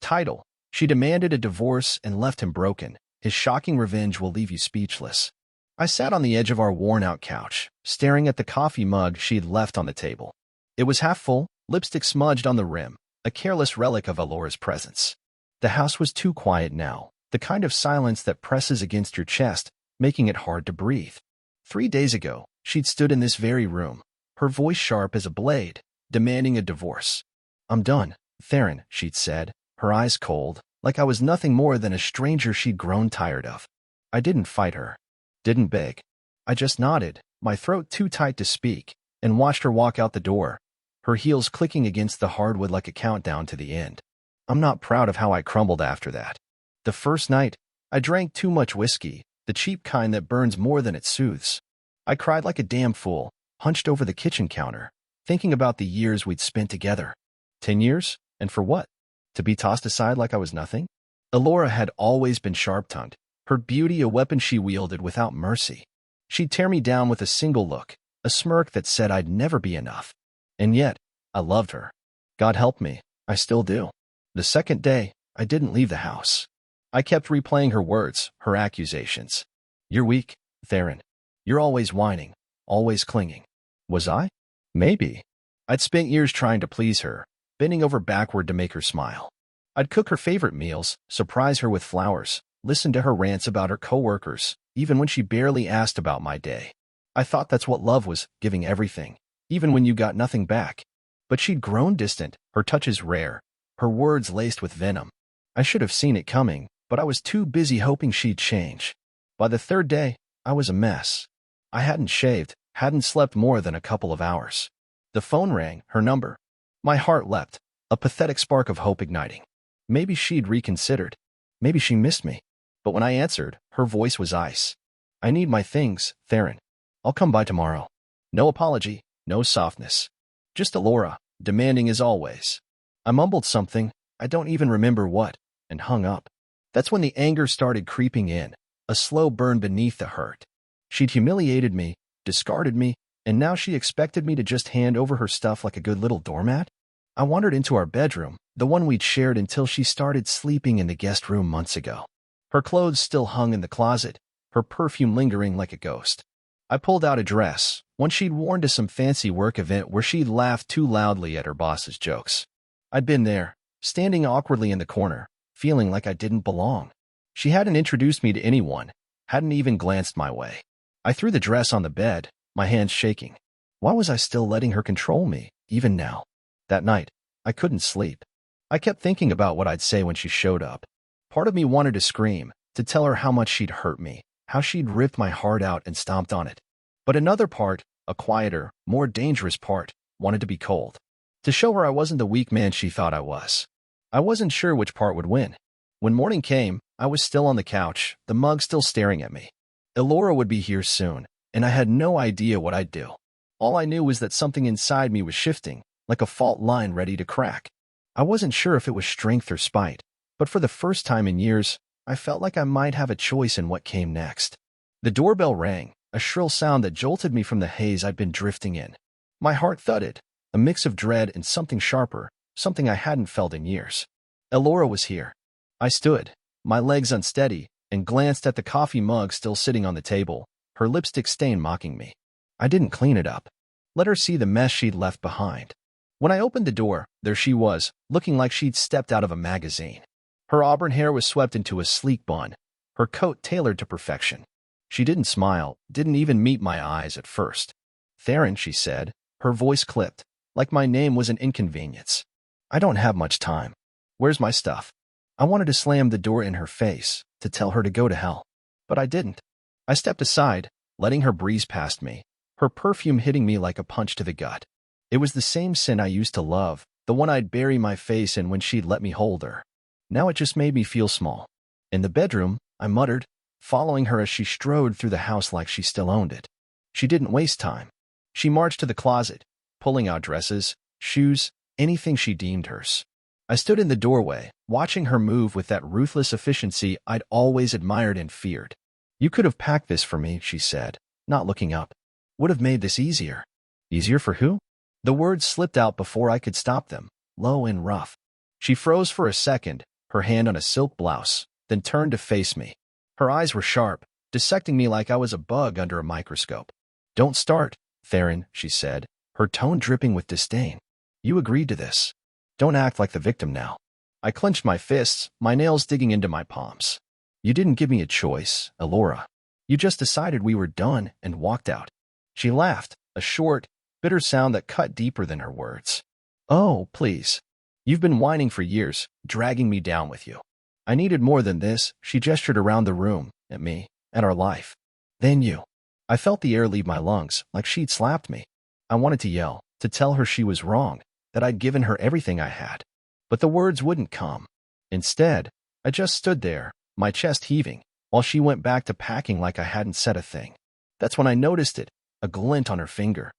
title. She demanded a divorce and left him broken. His shocking revenge will leave you speechless. I sat on the edge of our worn-out couch, staring at the coffee mug she had left on the table. It was half full, lipstick smudged on the rim, a careless relic of Elora's presence. The house was too quiet now, the kind of silence that presses against your chest, making it hard to breathe. 3 days ago, she'd stood in this very room, her voice sharp as a blade, demanding a divorce. "I'm done, Theron," she'd said, her eyes cold, like I was nothing more than a stranger she'd grown tired of. I didn't fight her, didn't beg. I just nodded, my throat too tight to speak, and watched her walk out the door, her heels clicking against the hardwood like a countdown to the end. I'm not proud of how I crumbled after that. The first night, I drank too much whiskey, the cheap kind that burns more than it soothes. I cried like a damn fool, hunched over the kitchen counter, thinking about the years we'd spent together. 10 years? And for what? To be tossed aside like I was nothing? Elora had always been sharp-tongued, her beauty a weapon she wielded without mercy. She'd tear me down with a single look, a smirk that said I'd never be enough. And yet, I loved her. God help me, I still do. The second day, I didn't leave the house. I kept replaying her words, her accusations. "You're weak, Theron. You're always whining, always clinging." Was I? Maybe. I'd spent years trying to please her, bending over backward to make her smile. I'd cook her favorite meals, surprise her with flowers, listen to her rants about her coworkers, even when she barely asked about my day. I thought that's what love was, giving everything, even when you got nothing back. But she'd grown distant, her touches rare, her words laced with venom. I should have seen it coming, but I was too busy hoping she'd change. By the third day, I was a mess. I hadn't shaved, hadn't slept more than a couple of hours. The phone rang, her number. My heart leapt, a pathetic spark of hope igniting. Maybe she'd reconsidered. Maybe she missed me. But when I answered, her voice was ice. "I need my things, Theron. I'll come by tomorrow." No apology, no softness. Just Elora, demanding as always. I mumbled something, I don't even remember what, and hung up. That's when the anger started creeping in, a slow burn beneath the hurt. She'd humiliated me, discarded me, and now she expected me to just hand over her stuff like a good little doormat? I wandered into our bedroom, the one we'd shared until she started sleeping in the guest room months ago. Her clothes still hung in the closet, her perfume lingering like a ghost. I pulled out a dress, one she'd worn to some fancy work event where she'd laughed too loudly at her boss's jokes. I'd been there, standing awkwardly in the corner, feeling like I didn't belong. She hadn't introduced me to anyone, hadn't even glanced my way. I threw the dress on the bed, my hands shaking. Why was I still letting her control me, even now? That night, I couldn't sleep. I kept thinking about what I'd say when she showed up. Part of me wanted to scream, to tell her how much she'd hurt me, how she'd ripped my heart out and stomped on it. But another part, a quieter, more dangerous part, wanted to be cold. To show her I wasn't the weak man she thought I was. I wasn't sure which part would win. When morning came, I was still on the couch, the mug still staring at me. Elora would be here soon, and I had no idea what I'd do. All I knew was that something inside me was shifting, like a fault line ready to crack. I wasn't sure if it was strength or spite, but for the first time in years, I felt like I might have a choice in what came next. The doorbell rang, a shrill sound that jolted me from the haze I'd been drifting in. My heart thudded, a mix of dread and something sharper, something I hadn't felt in years. Elora was here. I stood, my legs unsteady, and glanced at the coffee mug still sitting on the table, her lipstick stain mocking me. I didn't clean it up. Let her see the mess she'd left behind. When I opened the door, there she was, looking like she'd stepped out of a magazine. Her auburn hair was swept into a sleek bun, her coat tailored to perfection. She didn't smile, didn't even meet my eyes at first. "Theron," she said, her voice clipped, like my name was an inconvenience. "I don't have much time. Where's my stuff?" I wanted to slam the door in her face, to tell her to go to hell. But I didn't. I stepped aside, letting her breeze past me, her perfume hitting me like a punch to the gut. It was the same scent I used to love, the one I'd bury my face in when she'd let me hold her. Now it just made me feel small. In the bedroom, I muttered, following her as she strode through the house like she still owned it. She didn't waste time. She marched to the closet, pulling out dresses, shoes, anything she deemed hers. I stood in the doorway, watching her move with that ruthless efficiency I'd always admired and feared. "You could have packed this for me," she said, not looking up. "Would have made this easier." "Easier for who?" The words slipped out before I could stop them, low and rough. She froze for a second, her hand on a silk blouse, then turned to face me. Her eyes were sharp, dissecting me like I was a bug under a microscope. "Don't start, Theron," she said, her tone dripping with disdain. "You agreed to this. Don't act like the victim now." I clenched my fists, my nails digging into my palms. "You didn't give me a choice, Elora. You just decided we were done and walked out." She laughed, a short, bitter sound that cut deeper than her words. "Oh, please. You've been whining for years, dragging me down with you. I needed more than this." She gestured around the room, at me, at our life. "Then you." I felt the air leave my lungs, like she'd slapped me. I wanted to yell, to tell her she was wrong, that I'd given her everything I had. But the words wouldn't come. Instead, I just stood there, my chest heaving, while she went back to packing like I hadn't said a thing. That's when I noticed it, a glint on her finger.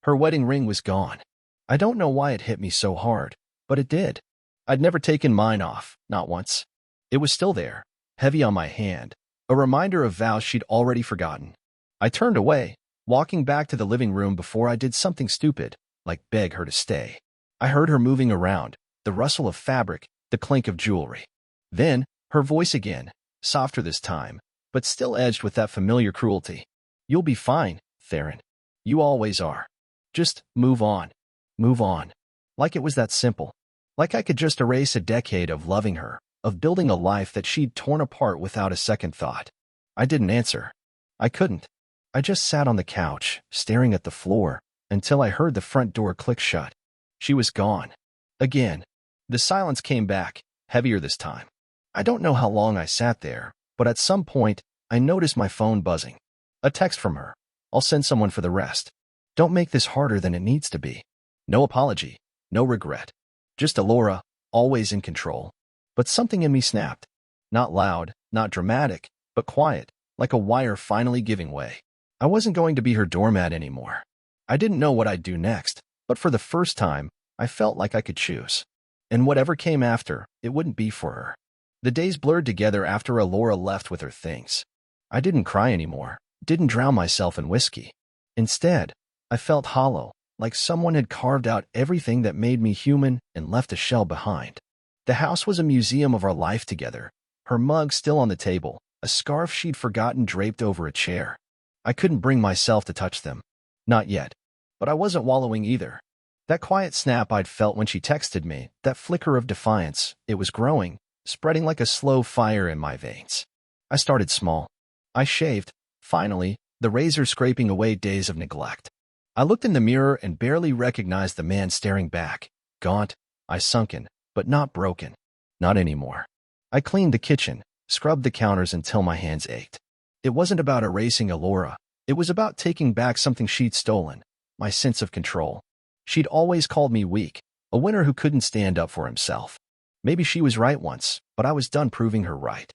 Her wedding ring was gone. I don't know why it hit me so hard, but it did. I'd never taken mine off, not once. It was still there, heavy on my hand, a reminder of vows she'd already forgotten. I turned away, walking back to the living room before I did something stupid, like beg her to stay. I heard her moving around, the rustle of fabric, the clink of jewelry. Then, her voice again, softer this time, but still edged with that familiar cruelty. "You'll be fine, Theron. You always are. Just move on. Move on." Like it was that simple. Like I could just erase a decade of loving her, of building a life that she'd torn apart without a second thought. I didn't answer. I couldn't. I just sat on the couch, staring at the floor, until I heard the front door click shut. She was gone. Again. The silence came back, heavier this time. I don't know how long I sat there, but at some point, I noticed my phone buzzing. A text from her. "I'll send someone for the rest. Don't make this harder than it needs to be." No apology, no regret. Just Elora, always in control. But something in me snapped. Not loud, not dramatic, but quiet, like a wire finally giving way. I wasn't going to be her doormat anymore. I didn't know what I'd do next, but for the first time, I felt like I could choose. And whatever came after, it wouldn't be for her. The days blurred together after Elora left with her things. I didn't cry anymore, didn't drown myself in whiskey. Instead, I felt hollow, like someone had carved out everything that made me human and left a shell behind. The house was a museum of our life together, her mug still on the table, a scarf she'd forgotten draped over a chair. I couldn't bring myself to touch them. Not yet. But I wasn't wallowing either. That quiet snap I'd felt when she texted me, that flicker of defiance, it was growing, spreading like a slow fire in my veins. I started small. I shaved, finally, the razor scraping away days of neglect. I looked in the mirror and barely recognized the man staring back. Gaunt, I sunken, but not broken. Not anymore. I cleaned the kitchen, scrubbed the counters until my hands ached. It wasn't about erasing Elora. It was about taking back something she'd stolen, my sense of control. She'd always called me weak, a winner who couldn't stand up for himself. Maybe she was right once, but I was done proving her right.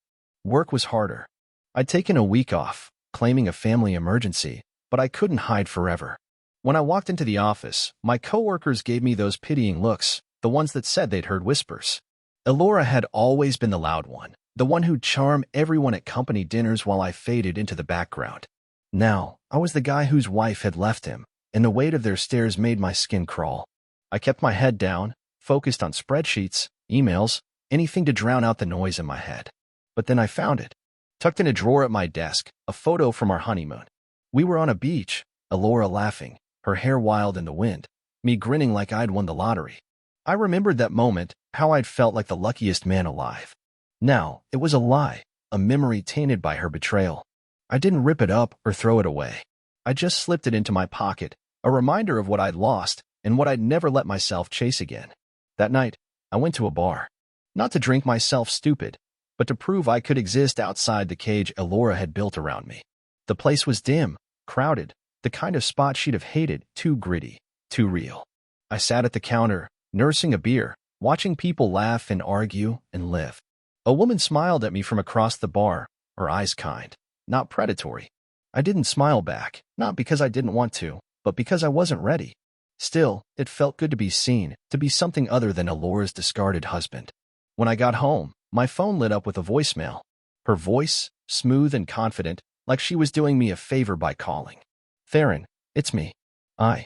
Work was harder. I'd taken a week off, claiming a family emergency, but I couldn't hide forever. When I walked into the office, my coworkers gave me those pitying looks, the ones that said they'd heard whispers. Elora had always been the loud one, the one who'd charm everyone at company dinners while I faded into the background. Now, I was the guy whose wife had left him, and the weight of their stares made my skin crawl. I kept my head down, focused on spreadsheets, emails, anything to drown out the noise in my head. But then I found it. Tucked in a drawer at my desk, a photo from our honeymoon. We were on a beach, Elora laughing, her hair wild in the wind, me grinning like I'd won the lottery. I remembered that moment, how I'd felt like the luckiest man alive. Now, it was a lie, a memory tainted by her betrayal. I didn't rip it up or throw it away. I just slipped it into my pocket, a reminder of what I'd lost and what I'd never let myself chase again. That night, I went to a bar. Not to drink myself stupid, but to prove I could exist outside the cage Elora had built around me. The place was dim, crowded, the kind of spot she'd have hated, too gritty, too real. I sat at the counter, nursing a beer, watching people laugh and argue and live. A woman smiled at me from across the bar, her eyes kind, not predatory. I didn't smile back, not because I didn't want to, but because I wasn't ready. Still, it felt good to be seen, to be something other than Elora's discarded husband. When I got home, my phone lit up with a voicemail. Her voice, smooth and confident, like she was doing me a favor by calling. "Theron, it's me. I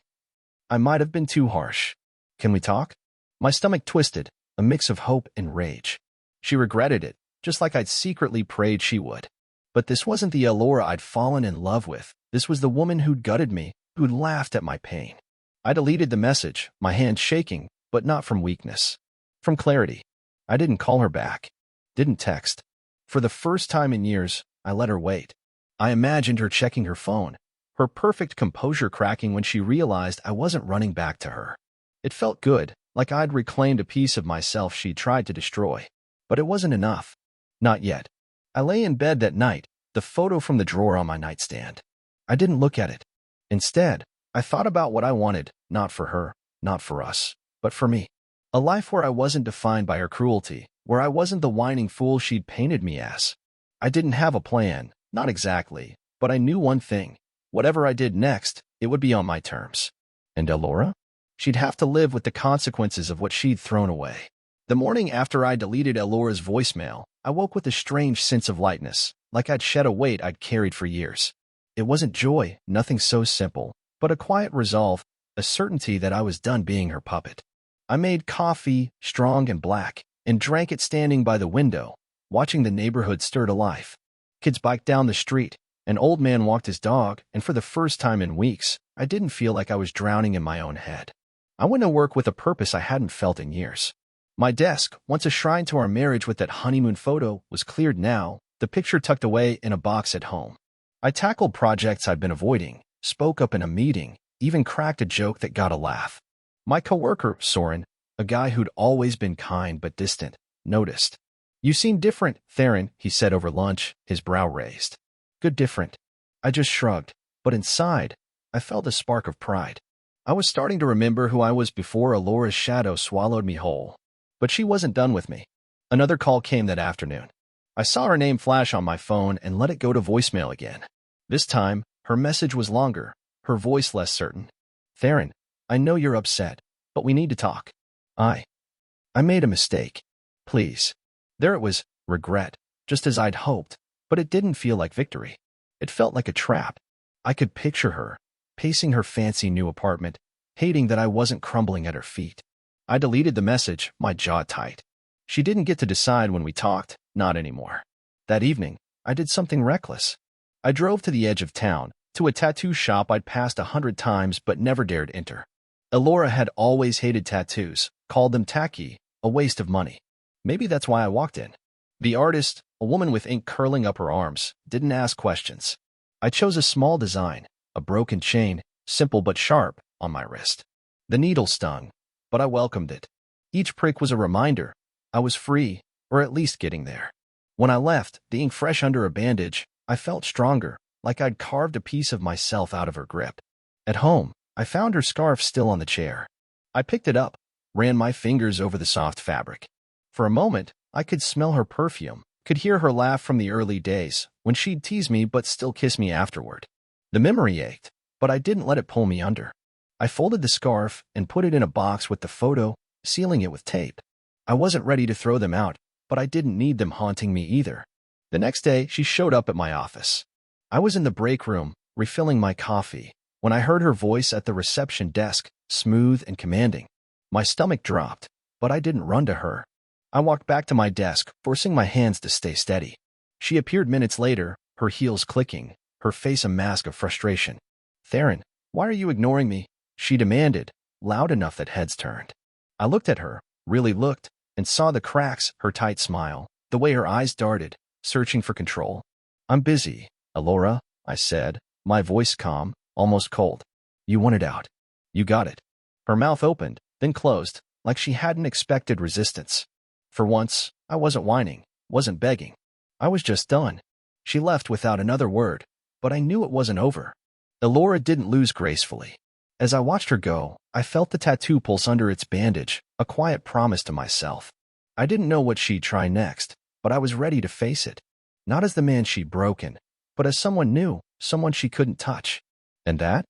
might have been too harsh. Can we talk?" My stomach twisted, a mix of hope and rage. She regretted it, just like I'd secretly prayed she would. But this wasn't the Elora I'd fallen in love with. This was the woman who'd gutted me, who'd laughed at my pain. I deleted the message, my hand shaking, but not from weakness. From clarity. I didn't call her back. Didn't text. For the first time in years, I let her wait. I imagined her checking her phone, her perfect composure cracking when she realized I wasn't running back to her. It felt good, like I'd reclaimed a piece of myself she'd tried to destroy. But it wasn't enough. Not yet. I lay in bed that night, the photo from the drawer on my nightstand. I didn't look at it. Instead, I thought about what I wanted, not for her, not for us, but for me. A life where I wasn't defined by her cruelty, where I wasn't the whining fool she'd painted me as. I didn't have a plan, not exactly, but I knew one thing. Whatever I did next, it would be on my terms. And Elora? She'd have to live with the consequences of what she'd thrown away. The morning after I deleted Elora's voicemail, I woke with a strange sense of lightness, like I'd shed a weight I'd carried for years. It wasn't joy, nothing so simple, but a quiet resolve, a certainty that I was done being her puppet. I made coffee, strong and black, and drank it standing by the window, watching the neighborhood stir to life. Kids biked down the street, an old man walked his dog, and for the first time in weeks, I didn't feel like I was drowning in my own head. I went to work with a purpose I hadn't felt in years. My desk, once a shrine to our marriage with that honeymoon photo, was cleared now, the picture tucked away in a box at home. I tackled projects I'd been avoiding, spoke up in a meeting, even cracked a joke that got a laugh. My coworker, Soren, a guy who'd always been kind but distant, noticed. "You seem different, Theron," he said over lunch, his brow raised. "Good different." I just shrugged, but inside, I felt a spark of pride. I was starting to remember who I was before Elora's shadow swallowed me whole. But she wasn't done with me. Another call came that afternoon. I saw her name flash on my phone and let it go to voicemail again. This time, her message was longer, her voice less certain. "Theron, I know you're upset, but we need to talk. I made a mistake. Please." There it was, regret, just as I'd hoped, but it didn't feel like victory. It felt like a trap. I could picture her, pacing her fancy new apartment, hating that I wasn't crumbling at her feet. I deleted the message, my jaw tight. She didn't get to decide when we talked, not anymore. That evening, I did something reckless. I drove to the edge of town, to a tattoo shop I'd passed 100 times but never dared enter. Elora had always hated tattoos, called them tacky, a waste of money. Maybe that's why I walked in. The artist, a woman with ink curling up her arms, didn't ask questions. I chose a small design, a broken chain, simple but sharp, on my wrist. The needle stung, but I welcomed it. Each prick was a reminder I was free, or at least getting there. When I left, the ink fresh under a bandage, I felt stronger, like I'd carved a piece of myself out of her grip. At home, I found her scarf still on the chair. I picked it up, ran my fingers over the soft fabric. For a moment, I could smell her perfume, could hear her laugh from the early days, when she'd tease me but still kiss me afterward. The memory ached, but I didn't let it pull me under. I folded the scarf and put it in a box with the photo, sealing it with tape. I wasn't ready to throw them out, but I didn't need them haunting me either. The next day, she showed up at my office. I was in the break room, refilling my coffee, when I heard her voice at the reception desk, smooth and commanding. My stomach dropped, but I didn't run to her. I walked back to my desk, forcing my hands to stay steady. She appeared minutes later, her heels clicking, her face a mask of frustration. "Theron, why are you ignoring me?" she demanded, loud enough that heads turned. I looked at her, really looked, and saw the cracks, her tight smile, the way her eyes darted, searching for control. "I'm busy, Elora," I said, my voice calm, almost cold. "You want it out. You got it." Her mouth opened, then closed, like she hadn't expected resistance. For once, I wasn't whining, wasn't begging. I was just done. She left without another word, but I knew it wasn't over. Elora didn't lose gracefully. As I watched her go, I felt the tattoo pulse under its bandage, a quiet promise to myself. I didn't know what she'd try next, but I was ready to face it. Not as the man she'd broken, but as someone new, someone she couldn't touch. And that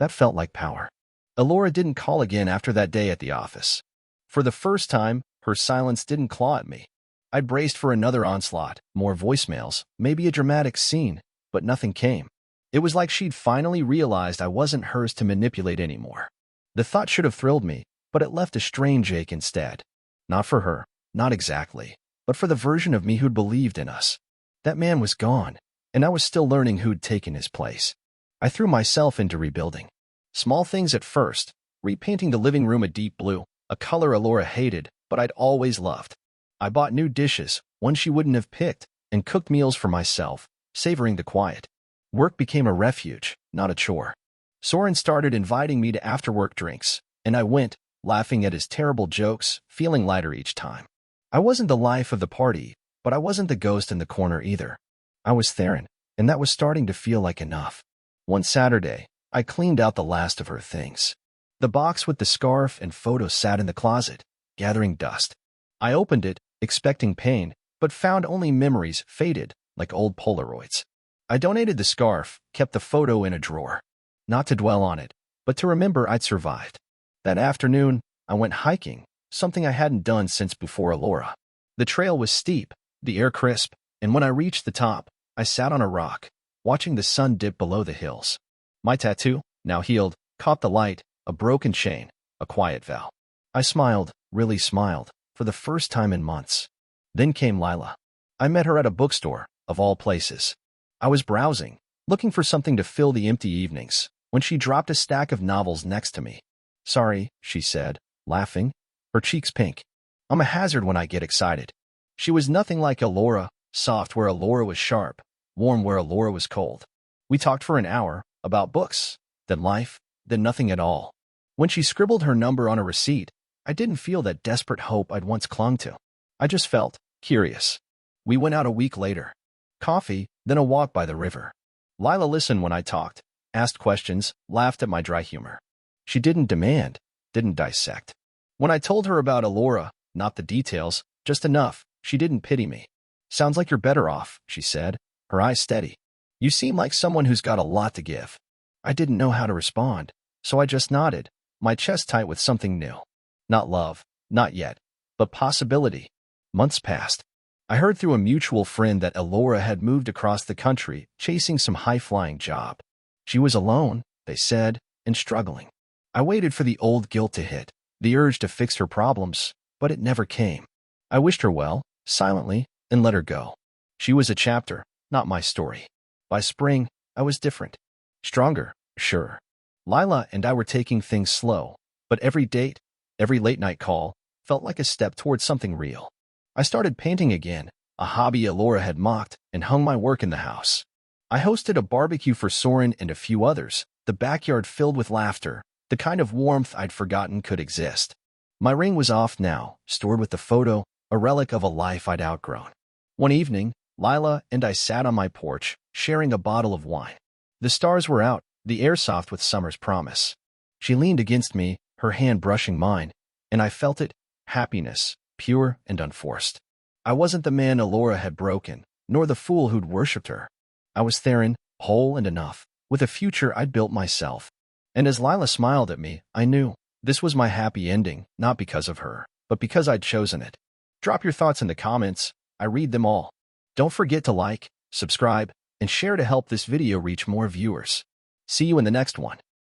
felt like power. Elora didn't call again after that day at the office. For the first time, her silence didn't claw at me. I braced for another onslaught, more voicemails, maybe a dramatic scene, but nothing came. It was like she'd finally realized I wasn't hers to manipulate anymore. The thought should have thrilled me, but it left a strange ache instead. Not for her, not exactly, but for the version of me who'd believed in us. That man was gone, and I was still learning who'd taken his place. I threw myself into rebuilding. Small things at first, repainting the living room a deep blue, a color Elora hated, but I'd always loved. I bought new dishes, ones she wouldn't have picked, and cooked meals for myself, savoring the quiet. Work became a refuge, not a chore. Soren started inviting me to after-work drinks, and I went, laughing at his terrible jokes, feeling lighter each time. I wasn't the life of the party, but I wasn't the ghost in the corner either. I was Theron, and that was starting to feel like enough. One Saturday, I cleaned out the last of her things. The box with the scarf and photos sat in the closet, gathering dust. I opened it, expecting pain, but found only memories faded, like old Polaroids. I donated the scarf, kept the photo in a drawer. Not to dwell on it, but to remember I'd survived. That afternoon, I went hiking, something I hadn't done since before Elora. The trail was steep, the air crisp, and when I reached the top, I sat on a rock, watching the sun dip below the hills. My tattoo, now healed, caught the light, a broken chain, a quiet vow. I smiled, really smiled, for the first time in months. Then came Lila. I met her at a bookstore, of all places. I was browsing, looking for something to fill the empty evenings, when she dropped a stack of novels next to me. "Sorry," she said, laughing, her cheeks pink. "I'm a hazard when I get excited." She was nothing like Elora, soft where Elora was sharp, warm where Elora was cold. We talked for an hour, about books, then life, then nothing at all. When she scribbled her number on a receipt, I didn't feel that desperate hope I'd once clung to. I just felt curious. We went out a week later. Coffee, then a walk by the river. Lila listened when I talked, asked questions, laughed at my dry humor. She didn't demand, didn't dissect. When I told her about Elora, not the details, just enough, she didn't pity me. "Sounds like you're better off," she said, her eyes steady. "You seem like someone who's got a lot to give." I didn't know how to respond, so I just nodded, my chest tight with something new. Not love, not yet, but possibility. Months passed. I heard through a mutual friend that Elora had moved across the country, chasing some high-flying job. She was alone, they said, and struggling. I waited for the old guilt to hit, the urge to fix her problems, but it never came. I wished her well, silently, and let her go. She was a chapter, not my story. By spring, I was different. Stronger, sure. Lila and I were taking things slow, but every date, every late-night call, felt like a step towards something real. I started painting again, a hobby Elora had mocked, and hung my work in the house. I hosted a barbecue for Soren and a few others, the backyard filled with laughter, the kind of warmth I'd forgotten could exist. My ring was off now, stored with the photo, a relic of a life I'd outgrown. One evening, Lila and I sat on my porch, sharing a bottle of wine. The stars were out, the air soft with summer's promise. She leaned against me, her hand brushing mine, and I felt it, happiness, pure and unforced. I wasn't the man Elora had broken, nor the fool who'd worshipped her. I was Theron, whole and enough, with a future I'd built myself. And as Lila smiled at me, I knew this was my happy ending, not because of her, but because I'd chosen it. Drop your thoughts in the comments. I read them all. Don't forget to like, subscribe, and share to help this video reach more viewers. See you in the next one.